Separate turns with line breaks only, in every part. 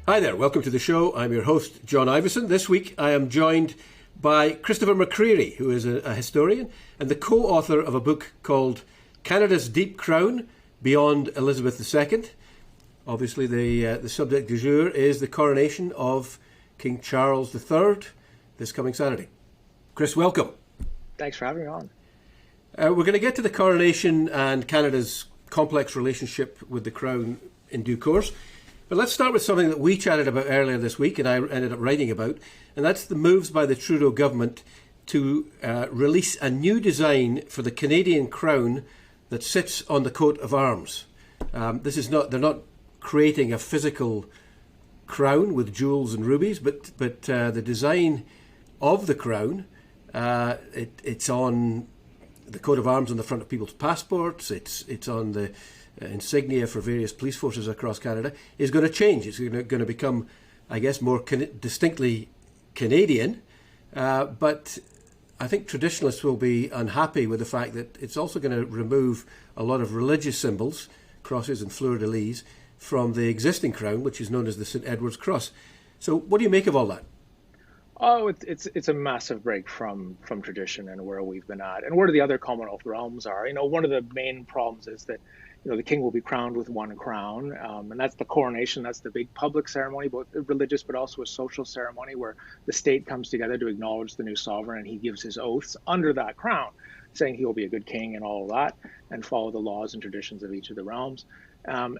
Hi there, welcome to the show. I'm your host, John Ivison. This week I am joined by Christopher McCreery, who is a historian and the co-author of a book called Canada's Deep Crown, Beyond Elizabeth II. Obviously the subject du jour is the coronation of King Charles III this coming Saturday. Chris, welcome.
Thanks for having me on.
We're going to get to the coronation and Canada's complex relationship with the Crown in due course. But let's start with something that we chatted about earlier this week and I ended up writing about, and that's the moves by the Trudeau government to release a new design for the Canadian crown that sits on the coat of arms. They're not creating a physical crown with jewels and rubies, but the design of the crown, it's on the coat of arms on the front of people's passports, it's on the insignia for various police forces across Canada, is going to change. It's going to become, I guess, more distinctly Canadian. But I think traditionalists will be unhappy with the fact that it's also going to remove a lot of religious symbols, crosses and fleur-de-lis, from the existing crown, which is known as the St. Edward's Cross. So what do you make of all that?
Oh, it's a massive break from tradition and where we've been at, and where the other Commonwealth realms are. One of the main problems is that the king will be crowned with one crown, and that's the coronation. That's the big public ceremony, both religious but also a social ceremony where the state comes together to acknowledge the new sovereign, and he gives his oaths under that crown, saying he will be a good king and all of that, and follow the laws and traditions of each of the realms.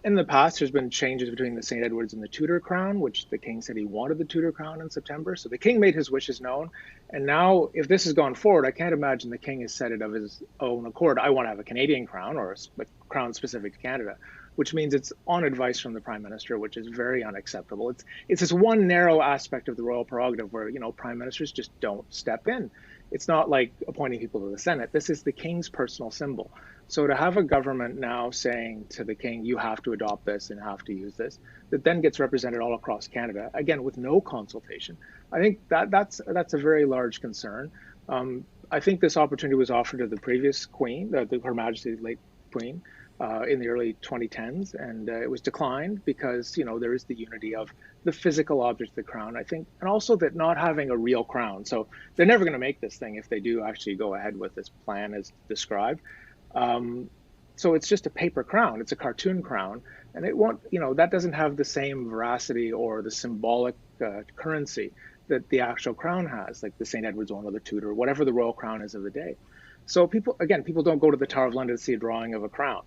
In the past, there's been changes between the St. Edward's and the Tudor crown, which the king said he wanted the Tudor crown in September. So the king made his wishes known. And now, if this has gone forward, I can't imagine the king has said it of his own accord. I want to have a Canadian crown, or a crown specific to Canada, which means it's on advice from the prime minister, which is very unacceptable. It's this one narrow aspect of the royal prerogative where, prime ministers just don't step in. It's not like appointing people to the Senate. This is the king's personal symbol. So to have a government now saying to the king, you have to adopt this and have to use this, that then gets represented all across Canada, again, with no consultation, I think that's a very large concern. I think this opportunity was offered to the previous queen, Her Majesty's late queen, in the early 2010s, and it was declined because, there is the unity of the physical object of the crown, I think, and also that not having a real crown. So they're never going to make this thing if they do actually go ahead with this plan as described. So it's just a paper crown. It's a cartoon crown, and it won't, that doesn't have the same veracity or the symbolic currency that the actual crown has, like the St. Edward's one or the Tudor, whatever the royal crown is of the day. So people don't go to the Tower of London to see a drawing of a crown,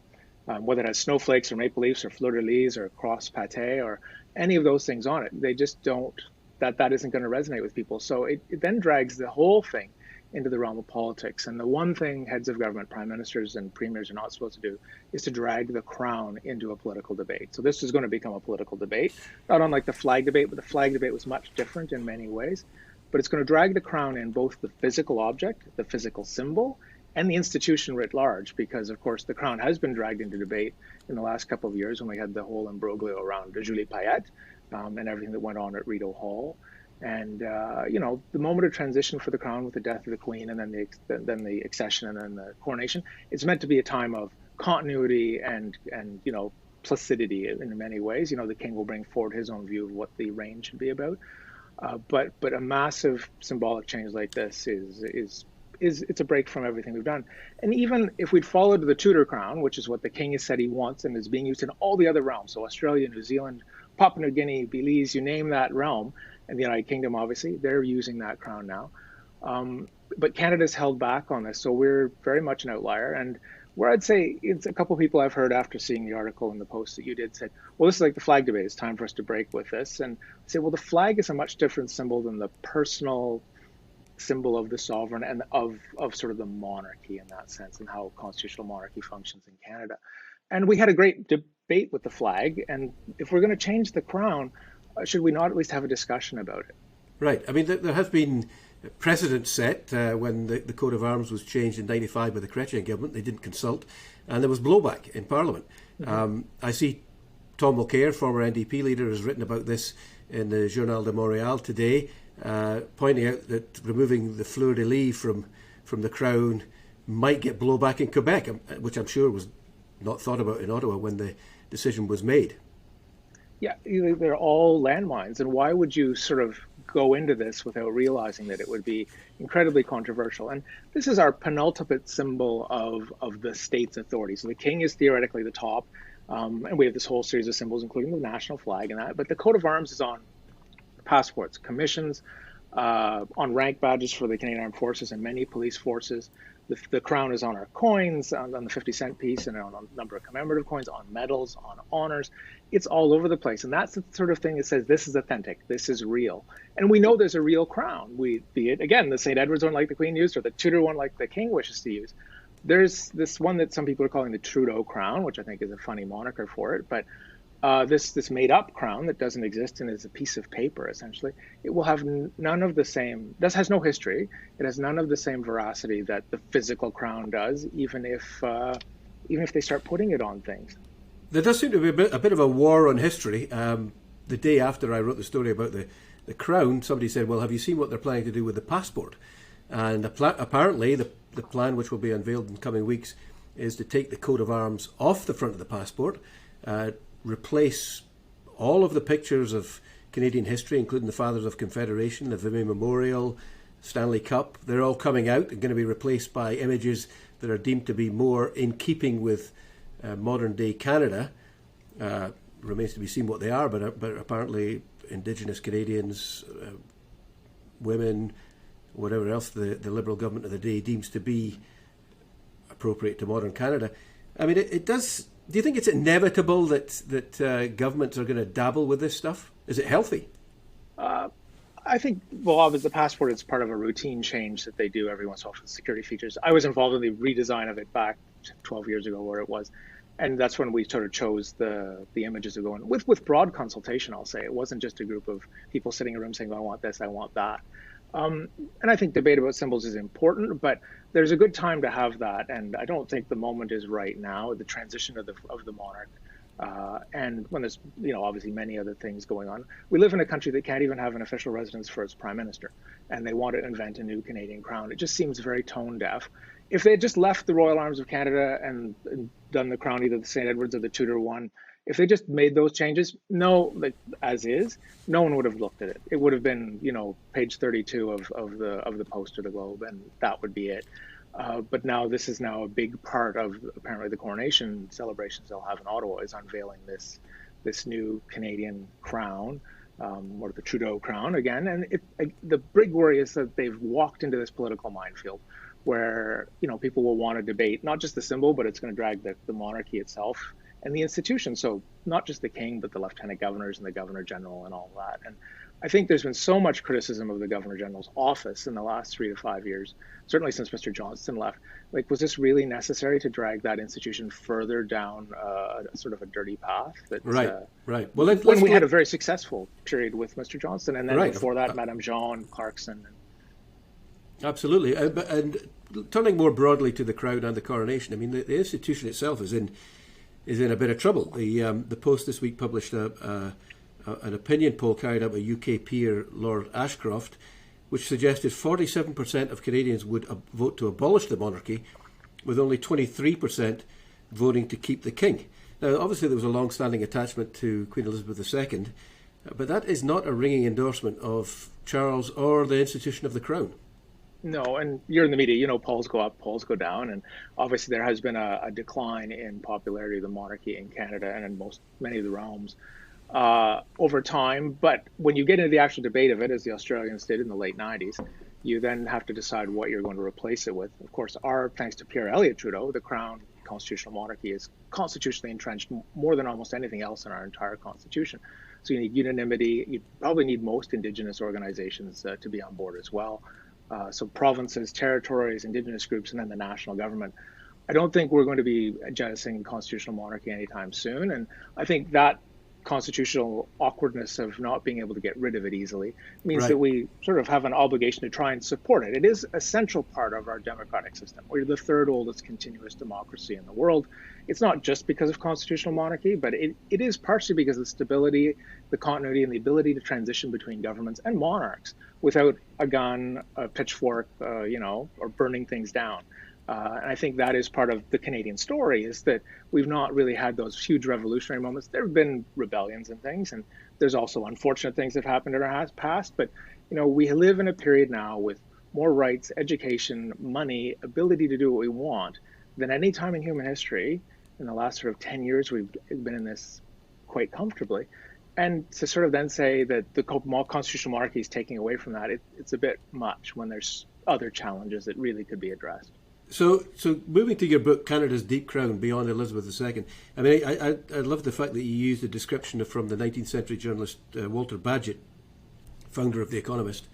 whether it has snowflakes or maple leaves or fleur-de-lis or cross pâté or any of those things on it. They just don't, that isn't going to resonate with people. So it then drags the whole thing into the realm of politics. And the one thing heads of government, prime ministers and premiers are not supposed to do is to drag the crown into a political debate. So this is going to become a political debate, not unlike the flag debate, but the flag debate was much different in many ways. But it's going to drag the crown in both the physical object, the physical symbol, and the institution writ large, because of course the crown has been dragged into debate in the last couple of years when we had the whole imbroglio around Julie Payette and everything that went on at Rideau Hall. And the moment of transition for the crown with the death of the queen, and then the accession, and then the coronation, it's meant to be a time of continuity and placidity in many ways. The king will bring forward his own view of what the reign should be about. But a massive symbolic change like this is it's a break from everything we've done. And even if we'd followed the Tudor crown, which is what the king has said he wants and is being used in all the other realms, so Australia, New Zealand, Papua New Guinea, Belize, you name that realm, and the United Kingdom, obviously, they're using that crown now. But Canada's held back on this, so we're very much an outlier. And where I'd say it's a couple of people I've heard after seeing the article and the post that you did said, well, this is like the flag debate. It's time for us to break with this. And I say, well, the flag is a much different symbol than the personal symbol of the sovereign and of sort of the monarchy in that sense, and how constitutional monarchy functions in Canada. And we had a great debate with the flag. And if we're going to change the crown, should we not at least have a discussion about it?
Right. I mean, there has been precedent set when the coat of arms was changed in '95 by the Chrétien government. They didn't consult, and there was blowback in Parliament. Mm-hmm. I see Tom Mulcair, former NDP leader, has written about this in the Journal de Montréal today, pointing out that removing the fleur-de-lis from the crown might get blowback in Quebec, which I'm sure was not thought about in Ottawa when the decision was made.
Yeah, they're all landmines. And why would you sort of go into this without realizing that it would be incredibly controversial? And this is our penultimate symbol of the state's authority. So the king is theoretically the top. And we have this whole series of symbols, including the national flag and that. But the coat of arms is on passports, commissions, on rank badges for the Canadian Armed Forces and many police forces. The crown is on our coins, on the 50-cent piece, and on a number of commemorative coins, on medals, on honors. It's all over the place. And that's the sort of thing that says this is authentic, this is real. And we know there's a real crown. Be it, again, the St. Edward's one like the Queen used, or the Tudor one like the King wishes to use. There's this one that some people are calling the Trudeau Crown, which I think is a funny moniker for it. But this made up crown that doesn't exist and is a piece of paper essentially, it will have none of the same, this has no history, it has none of the same veracity that the physical crown does, even if they start putting it on things.
There does seem to be a bit of a war on history. The day after I wrote the story about the crown, somebody said, well, have you seen what they're planning to do with the passport? And apparently the plan, which will be unveiled in coming weeks, is to take the coat of arms off the front of the passport, replace all of the pictures of Canadian history, including the Fathers of Confederation, the Vimy Memorial, Stanley Cup. They're all coming out and going to be replaced by images that are deemed to be more in keeping with modern day Canada. Remains to be seen what they are, but apparently Indigenous Canadians, women, whatever else the Liberal government of the day deems to be appropriate to modern Canada. I mean, it does. Do you think it's inevitable that governments are going to dabble with this stuff? Is it healthy?
I think, well, obviously the passport is part of a routine change that they do every once in a while for the security features. I was involved in the redesign of it back 12 years ago, where it was. And that's when we sort of chose the images to go in with broad consultation, I'll say. It wasn't just a group of people sitting in a room saying, I want this, I want that. And I think debate about symbols is important, but there's a good time to have that. And I don't think the moment is right now, the transition of the monarch. And when there's, obviously many other things going on. We live in a country that can't even have an official residence for its prime minister, and they want to invent a new Canadian crown. It just seems very tone deaf. If they had just left the Royal Arms of Canada and done the crown, either the St. Edward's or the Tudor one, if they just made those changes, as is, no one would have looked at it. It would have been, page 32 of the Post or the Globe, and that would be it. But now this is now a big part of apparently the coronation celebrations they'll have in Ottawa, is unveiling this new Canadian crown, or the Trudeau Crown again. And the big worry is that they've walked into this political minefield where people will want to debate not just the symbol, but it's going to drag the monarchy itself and the institution. So not just the king, but the lieutenant governors and the governor general and all that. And I think there's been so much criticism of the governor general's office in the last 3 to 5 years, certainly since Mr. Johnston left. Like, was this really necessary to drag that institution further down sort of a dirty path?
Right. Well,
when we had a very successful period with Mr. Johnston, and then before that, Madame Jean, Clarkson.
Absolutely. And turning more broadly to the crown and the coronation, I mean, the institution itself is in a bit of trouble. The Post this week published an opinion poll carried out by UK peer Lord Ashcroft, which suggested 47% of Canadians would vote to abolish the monarchy, with only 23% voting to keep the king. Now, obviously, there was a long-standing attachment to Queen Elizabeth II, but that is not a ringing endorsement of Charles or the institution of the crown.
No, and you're in the media, polls go up, polls go down, and obviously there has been a decline in popularity of the monarchy in Canada and in many of the realms over time. But when you get into the actual debate of it, as the Australians did in the late 90s, you then have to decide what you're going to replace it with. Of course, thanks to Pierre Elliott Trudeau, the crown constitutional monarchy is constitutionally entrenched more than almost anything else in our entire constitution. So you need unanimity. You probably need most Indigenous organizations to be on board as well. So provinces, territories, Indigenous groups, and then the national government. I don't think we're going to be jettisoning constitutional monarchy anytime soon. And I think that constitutional awkwardness of not being able to get rid of it easily means that we sort of have an obligation to try and support it. It is a central part of our democratic system. We're the third oldest continuous democracy in the world. It's not just because of constitutional monarchy, but it is partially because of the stability, the continuity, and the ability to transition between governments and monarchs without a gun, a pitchfork, or burning things down. And I think that is part of the Canadian story, is that we've not really had those huge revolutionary moments. There have been rebellions and things, and there's also unfortunate things that have happened in our past. But, we live in a period now with more rights, education, money, ability to do what we want than any time in human history. In the last sort of 10 years, we've been in this quite comfortably. And to sort of then say that the constitutional monarchy is taking away from that, it's a bit much when there's other challenges that really could be addressed.
So moving to your book, Canada's Deep Crown, Beyond Elizabeth II, I mean, I love the fact that you used a description from the 19th century journalist Walter Bagehot, founder of The Economist,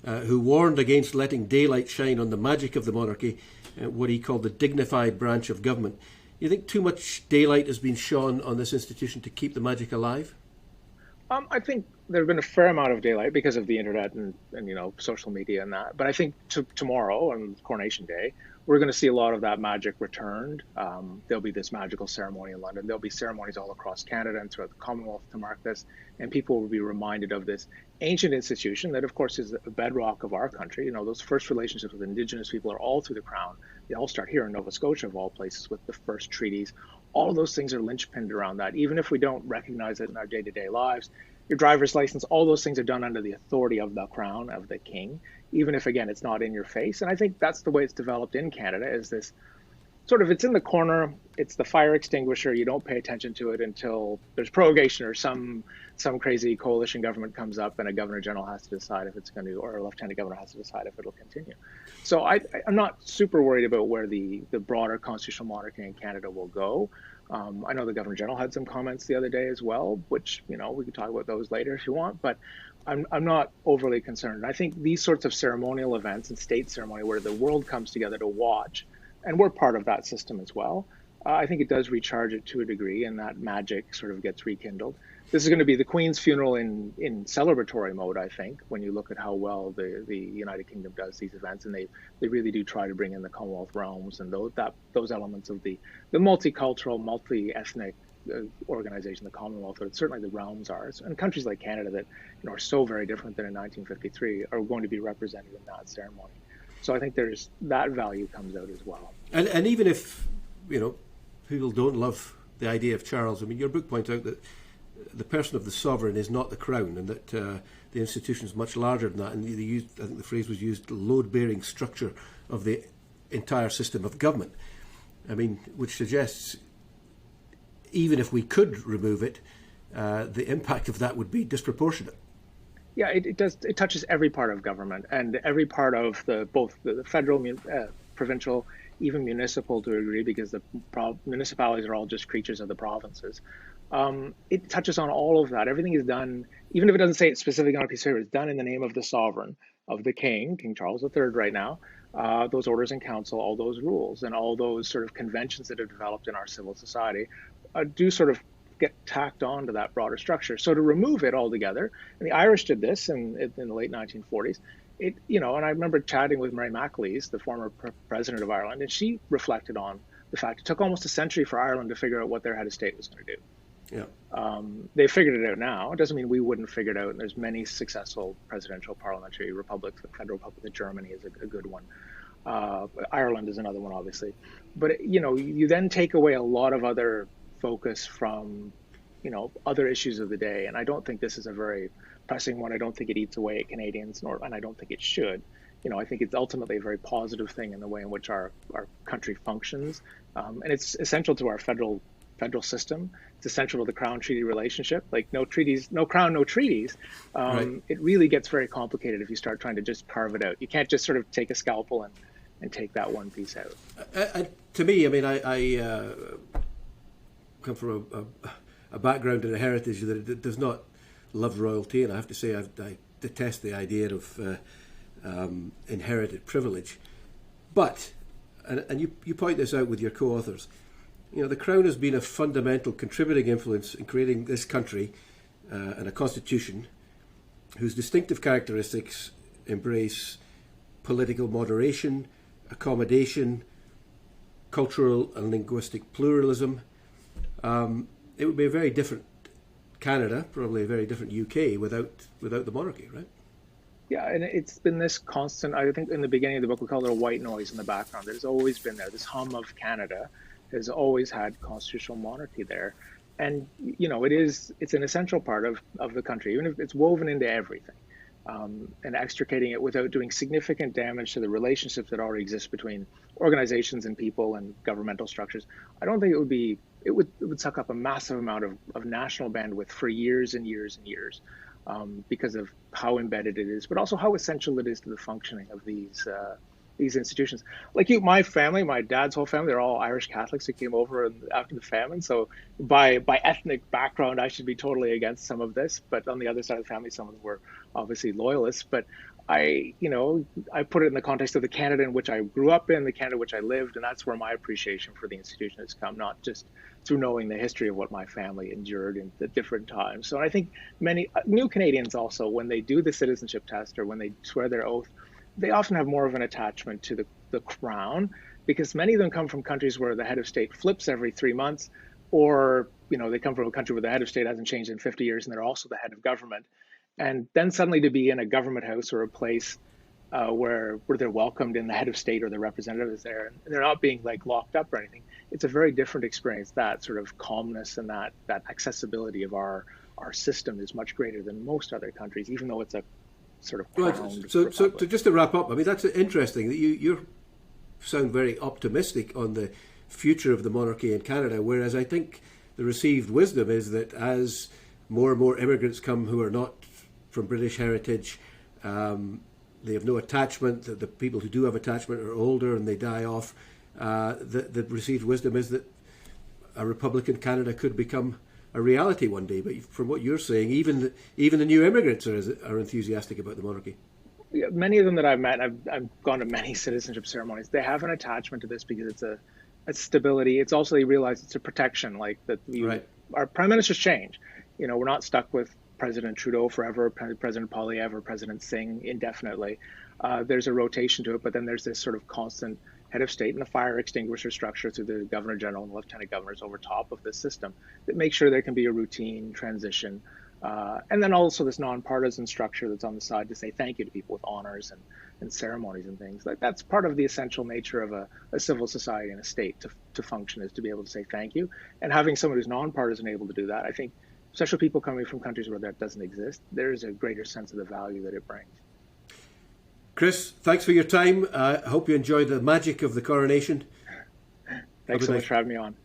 who warned against letting daylight shine on the magic of the monarchy, what he called the dignified branch of government. You think too much daylight has been shone on this institution to keep the magic alive?
I think there have been a fair amount of daylight because of the internet and social media and that. But I think tomorrow on Coronation Day, we're going to see a lot of that magic returned. There'll be this magical ceremony in London. There'll be ceremonies all across Canada and throughout the Commonwealth to mark this. And people will be reminded of this ancient institution that, of course, is a bedrock of our country. Those first relationships with Indigenous people are all through the Crown. They all start here in Nova Scotia, of all places, with the first treaties. All of those things are linchpinned around that. Even if we don't recognize it in our day-to-day lives, your driver's license, all those things are done under the authority of the Crown, of the King, even if, again, it's not in your face. And I think that's the way it's developed in Canada, is this sort of, it's in the corner, it's the fire extinguisher, you don't pay attention to it until there's prorogation or some crazy coalition government comes up and a governor general has to decide if it's going to, or a lieutenant governor has to decide if it'll continue. So I'm not super worried about where the broader constitutional monarchy in Canada will go. I know the Governor General had some comments the other day as well, which, we can talk about those later if you want, but I'm not overly concerned. I think these sorts of ceremonial events and state ceremony where the world comes together to watch, and we're part of that system as well, I think it does recharge it to a degree, and that magic sort of gets rekindled. This is going to be the Queen's funeral in celebratory mode, I think, when you look at how well the United Kingdom does these events, and they really do try to bring in the Commonwealth realms and those elements of the multicultural, multi-ethnic organization, the Commonwealth, or certainly the realms are, and countries like Canada that are so very different than in 1953 are going to be represented in that ceremony. So I think there's that value comes out as well.
And even if people don't love the idea of Charles, I mean, your book points out that the person of the sovereign is not the crown, and that the institution is much larger than that. And I think the phrase was used, load-bearing structure of the entire system of government. I mean, which suggests even if we could remove it, the impact of that would be disproportionate.
Yeah, it does. It touches every part of government and every part of both the federal, provincial, even municipal to a degree, because the municipalities are all just creatures of the provinces. It touches on all of that. Everything is done, even if it doesn't say it specifically on a piece of paper, it's done in the name of the sovereign, of the King Charles III right now. Those orders in council, all those rules and all those sort of conventions that have developed in our civil society do sort of get tacked on to that broader structure. So to remove it altogether, and the Irish did this in the late 1940s, and I remember chatting with Mary McAleese, the former president of Ireland, and she reflected on the fact it took almost a century for Ireland to figure out what their head of state was going to do.
Yeah.
They figured it out now. It doesn't mean we wouldn't figure it out. And there's many successful presidential parliamentary republics. The Federal Republic of Germany is a good one. Ireland is another one, obviously. But, you then take away a lot of other focus from, other issues of the day. And I don't think this is a very pressing one. I don't think it eats away at Canadians, and I don't think it should. I think it's ultimately a very positive thing in the way in which our country functions. And it's essential to our federal system. It's essential to the Crown Treaty relationship. Like no treaties, no Crown, no treaties.
Right.
It really gets very complicated if you start trying to just carve it out. You can't just sort of take a scalpel and take that one piece out.
To me, I mean, I come from a background and a heritage that does not love royalty, and I have to say I detest the idea of inherited privilege. But, and you point this out with your co-authors, the Crown has been a fundamental contributing influence in creating this country and a constitution whose distinctive characteristics embrace political moderation, accommodation, cultural and linguistic pluralism. It would be a very different Canada, probably a very different UK without the monarchy, right?
Yeah, and it's been this constant. I think in the beginning of the book, we called it a white noise in the background. There's always been there. This hum of Canada has always had constitutional monarchy there. And, it's an essential part of the country, even if it's woven into everything. And extricating it without doing significant damage to the relationships that already exist between organizations and people and governmental structures. I don't think it would suck up a massive amount of national bandwidth for years and years and years, because of how embedded it is, but also how essential it is to the functioning of these institutions. Like my family, my dad's whole family, they're all Irish Catholics who came over after the famine. So by ethnic background, I should be totally against some of this. But on the other side of the family, some of them were obviously loyalists. But I put it in the context of the Canada in which I grew up in, the Canada in which I lived, and that's where my appreciation for the institution has come, not just through knowing the history of what my family endured in the different times. So I think many new Canadians also, when they do the citizenship test or when they swear their oath, they often have more of an attachment to the crown, because many of them come from countries where the head of state flips every 3 months, or they come from a country where the head of state hasn't changed in 50 years and they're also the head of government. And then suddenly to be in a government house or a place where they're welcomed and the head of state or the representative is there and they're not being like locked up or anything, it's a very different experience. That sort of calmness and that accessibility of our system is much greater than most other countries, even though it's a sort of crowned
so
republic.
just to wrap up, I mean, that's interesting that you sound very optimistic on the future of the monarchy in Canada, whereas I think the received wisdom is that as more and more immigrants come who are not from British heritage, they have no attachment. The people who do have attachment are older and they die off. The received wisdom is that a Republican Canada could become a reality one day. But from what you're saying, even the new immigrants are enthusiastic about the monarchy.
Yeah, many of them that I've met, I've gone to many citizenship ceremonies. They have an attachment to this because it's a stability. It's also they realize it's a protection. Like that,
Right.
Our prime ministers change. We're not stuck with President Trudeau forever, President Poilievre, or President Singh indefinitely. There's a rotation to it, but then there's this sort of constant head of state and the fire extinguisher structure through the Governor General and the Lieutenant Governors over top of this system that makes sure there can be a routine transition. And then also this nonpartisan structure that's on the side to say thank you to people with honors and ceremonies and things. Like that's part of the essential nature of a civil society and a state to function, is to be able to say thank you. And having someone who's nonpartisan able to do that, I think, especially people coming from countries where that doesn't exist, there's a greater sense of the value that it brings.
Chris, thanks for your time. I hope you enjoyed the magic of the coronation.
Thanks so much for having me on.